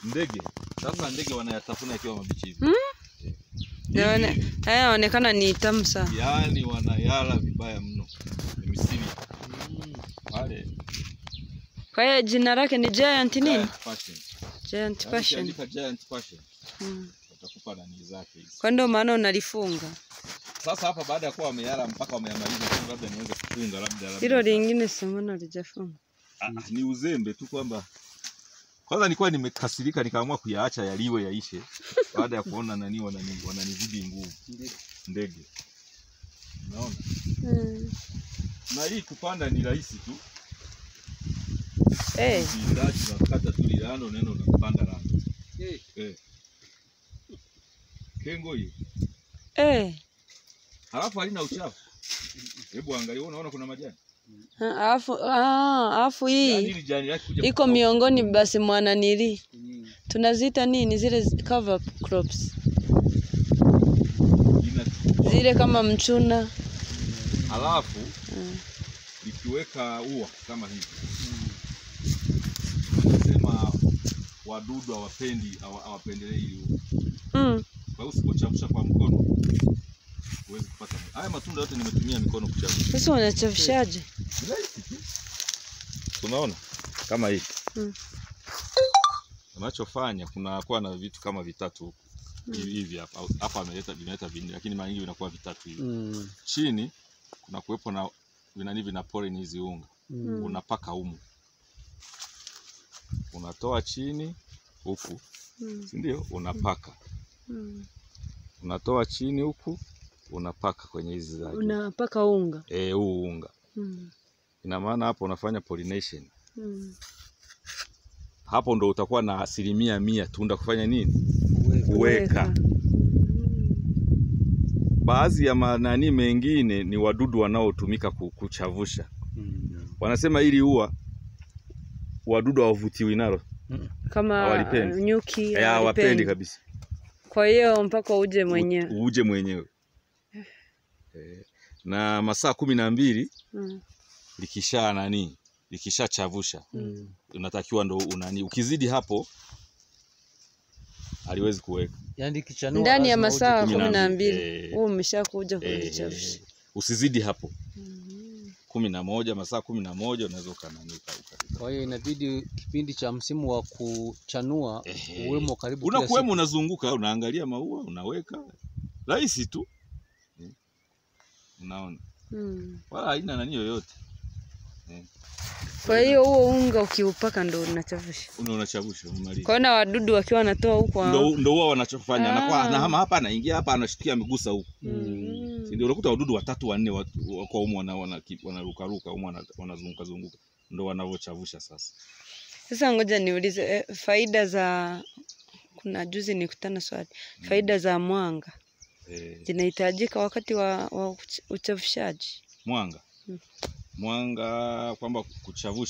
Ndege. Sasa ndege wanayatafuna yakiwa mabichi hivi. Yaonekana ni tamu sana. Yaani wanayala vibaya mno. Ni misiri. Pale. Kwa hiyo jina lake ni Giant nini? Giant Passion. Giant Passion. Andika Giant Passion. Utakupa nani zake hizo. Kwa ndio maana unalifunga. Sasa hapa baada ya kuwa wameyala mpaka wameyamaliza tu, labda niweze kufunga labda. Hilo lingine semana halijafunga. Ni uzembe tu kwamba kwanza nilikuwa nimekasirika nikaamua kuyaacha yaliwe yaishe baada ya kuona nani wananizidi nguvu. Ndege. Unaona? Na hii kupanda ni rahisi tu. Ndaji unakata tu lilando neno unapanda rangi. Kengo hii. Halafu halina uchafu. Hebu angalia unaona kuna majani. Alafu hii iko miongoni basi mwana nili. Tunaziita nini zile cover crops. Zile kama mchuna. Alafu ikiweka ua kama hivi. Sema wadudu hawapendelei hili ua. Kwa hiyo usipochafusha kwa mkono huwezi kupata. Haya matunda yote nimetumia mikono kuchafusha. Sasa unachafushaje? Unaona? Kama hivi. Unachofanya kunakuwa na vitu kama vitatu huko. Hivi hapa. Hapa ameleta vinne lakini mara nyingi vinakuwa vitatu hivi. Chini kuna kuwepo na vina pollen hizi unga. Unapaka humu. Unatoa chini huku. Si ndio? Unapaka. Unatoa chini huku unapaka kwenye hizi zake. Unapaka unga. Huu unga. Ina maana hapo unafanya pollination. Hapo ndo utakuwa na 100% tunda kufanya nini? Kuweka. Baadhi ya manani mengine ni wadudu wanaotumika kuchavusha. Wanasema ili ua wadudu hawavutiwi nalo. Kama nyuki hawapendi kabisa. Kwa hiyo mpaka uje mwenyewe. Uje mwenyewe. Na masaa 12 likishachavusha unatakiwa ndo ukizidi hapo haliwezi kuweka. Yaani kichanua ndani ya masaa 12 wewe umeshakuja kulichavusha. Usizidi hapo. 11 masaa 11 unaweza ukananika. Kwa hiyo inabidi kipindi cha msimu wa kuchanua uwemo karibu unakuwemo unazunguka unaangalia maua unaweka. Rahisi tu. Unaona? Wala haina nani yoyote. Kwa hiyo huo unga ukiupaka ndo unachavusha. Unachavusha umaliza. Kwa na wadudu wakiwa wanatoa huko ndo wao wanachofanya na hapa anaingia hapa anashikia amegusa huko. Si ndio unakuta wadudu 3 4 kwa humo wanaruka humo wanazunguka zunguka ndo wanavochavusha sasa. Sasa ngoja niulize faida za kuna juzi nikutana swali. Faida za mwanga. Zinahitajika wakati wa uchavushaji. Mwanga. Mwanga kwamba kuchavusha